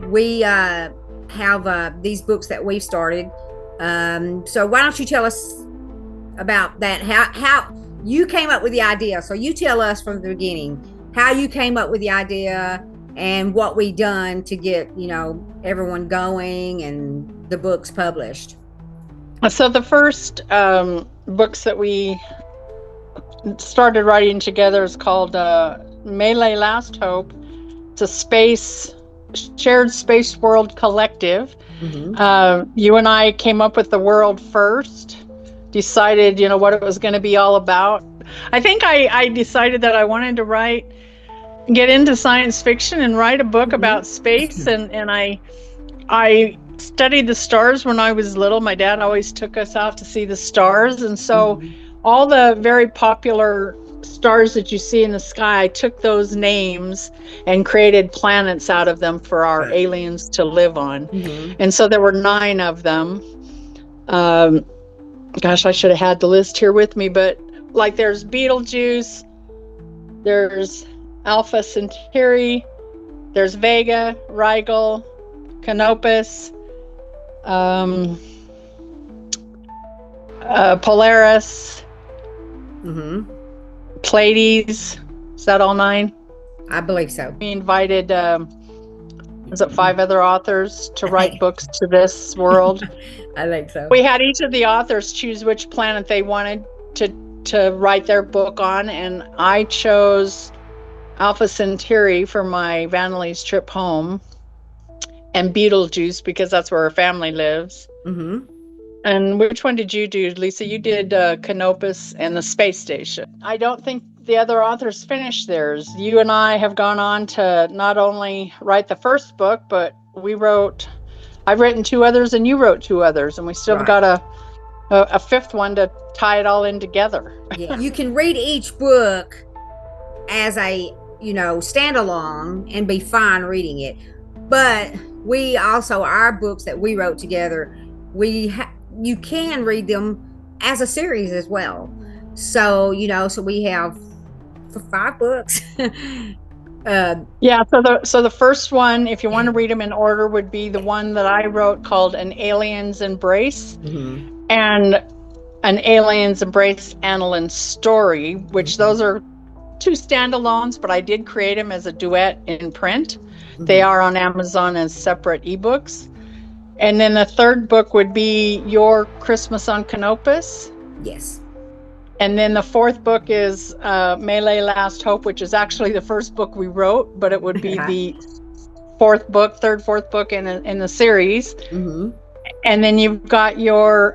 we have these books that we've started. So why don't you tell us about that? How you came up with the idea? So you tell us from the beginning how you came up with the idea and what we done to get everyone going and the books published. So the first books that we started writing together is called Melee Last Hope. It's a shared space world collective. You and I came up with the world first, decided what it was going to be all about. I think I decided that I wanted to get into science fiction and write a book about space, and I studied the stars when I was little. My dad always took us out to see the stars, and so all the very popular stars that you see in the sky, I took those names and created planets out of them for our aliens to live on. And so there were 9 of them. Gosh, I should have had the list here with me, but like there's Betelgeuse, there's Alpha Centauri, there's Vega, Rigel, Canopus, Polaris, Pleiades. Is that all 9? I believe so. We invited, was it 5 other authors to write books to this world? I think so. We had each of the authors choose which planet they wanted to write their book on, and I chose Alpha Centauri for my Vanelli's trip home, and Betelgeuse because that's where her family lives. And which one did you do, Lisa? You did Canopus and the space station. I don't think the other authors finished theirs. You and I have gone on to not only write the first book, but I've written 2 others and you wrote 2 others, and we still got a 5th one to tie it all in together. Yeah. You can read each book as a standalone and be fine reading it, but we also, our books that we wrote together, you can read them as a series as well. So so we have 5 books. So the first one, if you want to read them in order, would be the one that I wrote called An Alien's Embrace, and An Alien's Embrace Annalyn's Story, which those are 2 standalones, but I did create them as a duet in print. They are on Amazon as separate ebooks. And then the 3rd book would be Your Christmas on Canopus. Yes. And then the 4th book is Melee Last Hope, which is actually the first book we wrote, but it would be the 4th book in the series. And then you've got your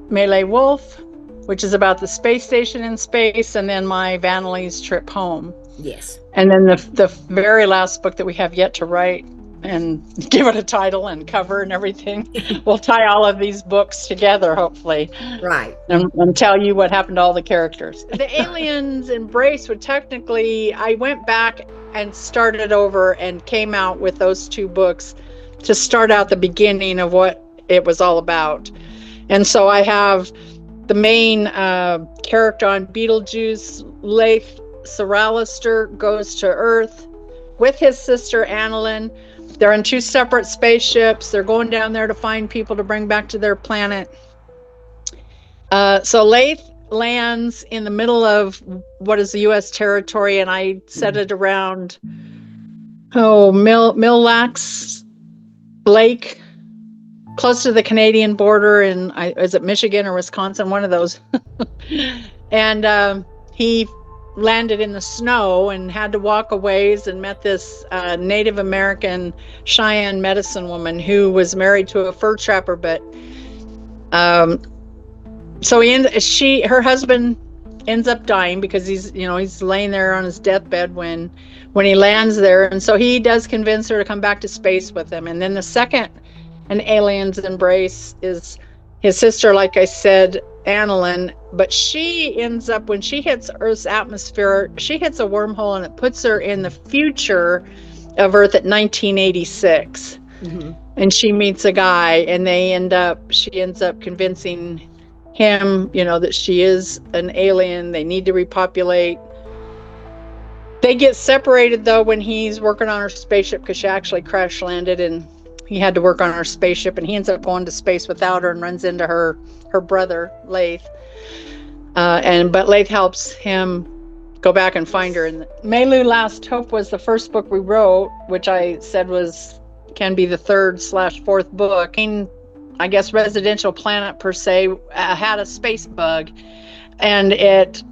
Melee Wolf, which is about the space station in space, and then my Vanelli's trip home. Yes. And then the very last book that we have yet to write and give it a title and cover and everything. We'll tie all of these books together, hopefully. Right. And tell you what happened to all the characters. The Alien's Embrace would technically, I went back and started over and came out with those 2 books to start out the beginning of what it was all about. And so I have the main character on Betelgeuse, Leif Soralister, goes to Earth with his sister Annalyn. They're in 2 separate spaceships. They're going down there to find people to bring back to their planet. So Leif lands in the middle of what is the U.S. territory, and I set it around Mille Lacs Lake, close to the Canadian border in, is it Michigan or Wisconsin? One of those. And he landed in the snow and had to walk a ways and met this Native American Cheyenne medicine woman who was married to a fur trapper, but so her husband ends up dying because he's laying there on his deathbed when he lands there, and so he does convince her to come back to space with him. And then the second An Alien's Embrace is his sister, like I said, Annalyn, but she ends up, when she hits Earth's atmosphere, she hits a wormhole and it puts her in the future of Earth at 1986. And she meets a guy, and she ends up convincing him, that she is an alien. They need to repopulate They get separated though when he's working on her spaceship, because she actually crash landed and he had to work on her spaceship, and he ends up going to space without her and runs into her brother Laith. But Laith helps him go back and find her. And Milieu Last Hope was the first book we wrote, which I said can be the 3rd/4th book. I guess residential planet per se had a space bug, and it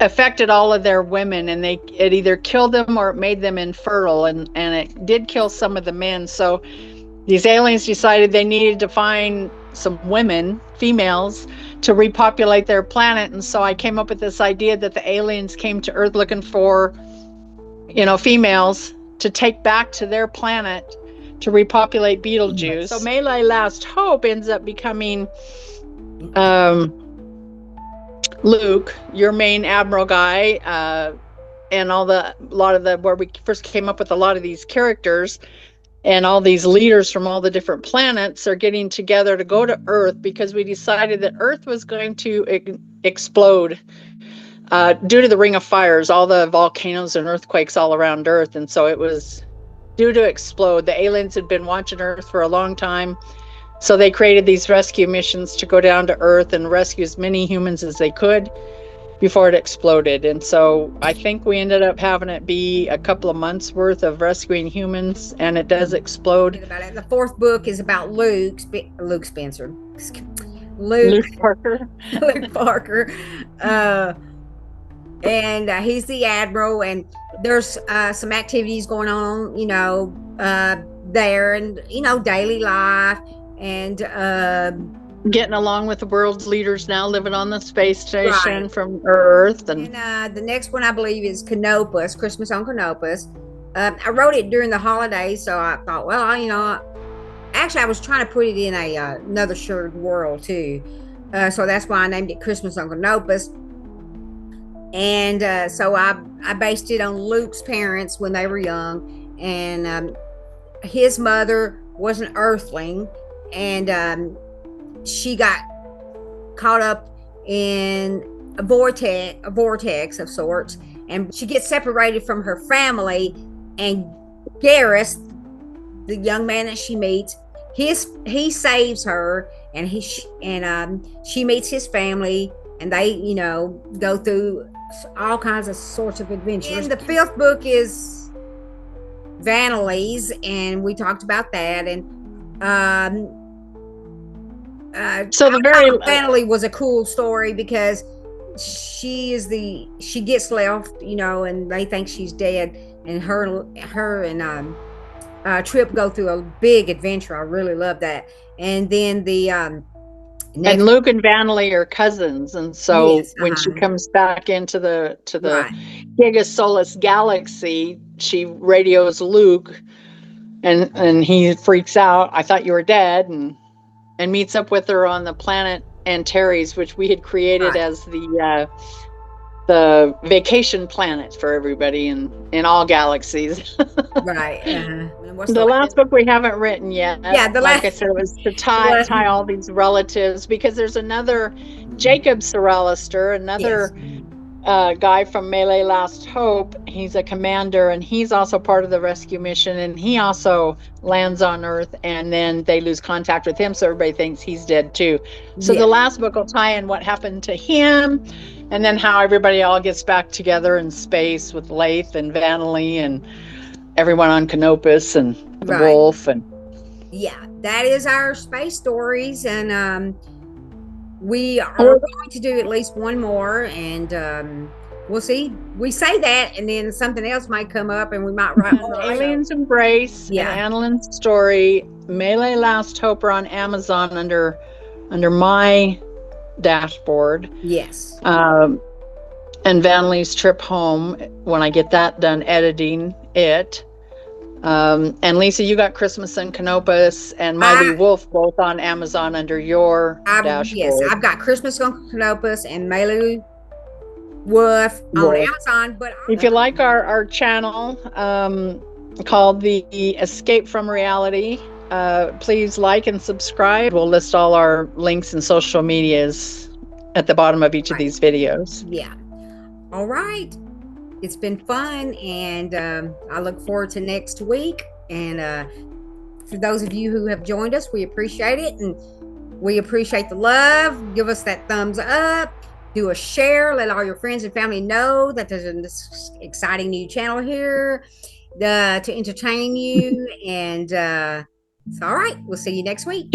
affected all of their women, and it either killed them or it made them infertile, and it did kill some of the men. So these aliens decided they needed to find some women, females, to repopulate their planet. And so I came up with this idea that the aliens came to Earth looking for, females to take back to their planet to repopulate Beetlejuice. So Milieu Last Hope ends up becoming Luke, your main admiral guy, and where we first came up with a lot of these characters, and all these leaders from all the different planets are getting together to go to Earth, because we decided that Earth was going to explode due to the Ring of Fires, all the volcanoes and earthquakes all around Earth. And so it was due to explode. The aliens had been watching Earth for a long time. So they created these rescue missions to go down to Earth and rescue as many humans as they could before it exploded. And so I think we ended up having it be a couple of months worth of rescuing humans, and it does explode. The 4th book is about Luke Spencer. Luke Parker. Luke Parker. And he's the admiral, and there's some activities going on, there, and, daily life, and getting along with the world's leaders now, living on the space station from Earth. And the next one I believe is Canopus, Christmas on Canopus. I wrote it during the holidays, so I thought, well, actually I was trying to put it in another shared world too, so that's why I named it Christmas on Canopus. And so I based it on Luke's parents when they were young, and his mother was an Earthling, and she got caught up in a vortex of sorts, and she gets separated from her family. And Garrus, the young man that she meets, he saves her, and she meets his family, and they go through all kinds of sorts of adventures. And the 5th book is Vanelise, and we talked about that. And so Vanelise was a cool story, because she gets left, and they think she's dead, and her and Trip go through a big adventure. I really love that. And then and Luke and Vanelise are cousins, and so when she comes back into the Gigasolus galaxy, she radios Luke, and he freaks out. I thought you were dead, and meets up with her on the planet Antares, which we had created as the vacation planet for everybody in all galaxies. Right. The last book we haven't written yet. Yeah, like I said, it was to tie all these relatives, because there's another Jacob Soralister, another guy from Milieu Last Hope. He's a commander, and he's also part of the rescue mission, and he also lands on Earth, and then they lose contact with him, so everybody thinks he's dead too. So the last book will tie in what happened to him, and then how everybody all gets back together in space with Laith and Vanelise and everyone on Canopus and the Wolf. And that is our space stories, and we are going to do at least one more, and we'll see. We say that, and then something else might come up, and we might write more. Aliens Embrace, and Annalyn's Story, Milieu Last Hope are on Amazon under my dashboard. Yes. And Vanelise's Trip Home, when I get that done editing it. And Lisa, you got Christmas and Canopus and Mighty Wolf both on Amazon under your dashboard. Yes, I've got Christmas on Canopus and Milieu Wolf on Amazon. But if you like our channel called The Escape from Reality, please like and subscribe. We'll list all our links and social medias at the bottom of each of these videos. Yeah. All right. It's been fun, and I look forward to next week. And for those of you who have joined us, we appreciate it, and we appreciate the love. Give us that thumbs up. Do a share. Let all your friends and family know that there's this exciting new channel here to entertain you. And it's all right. We'll see you next week.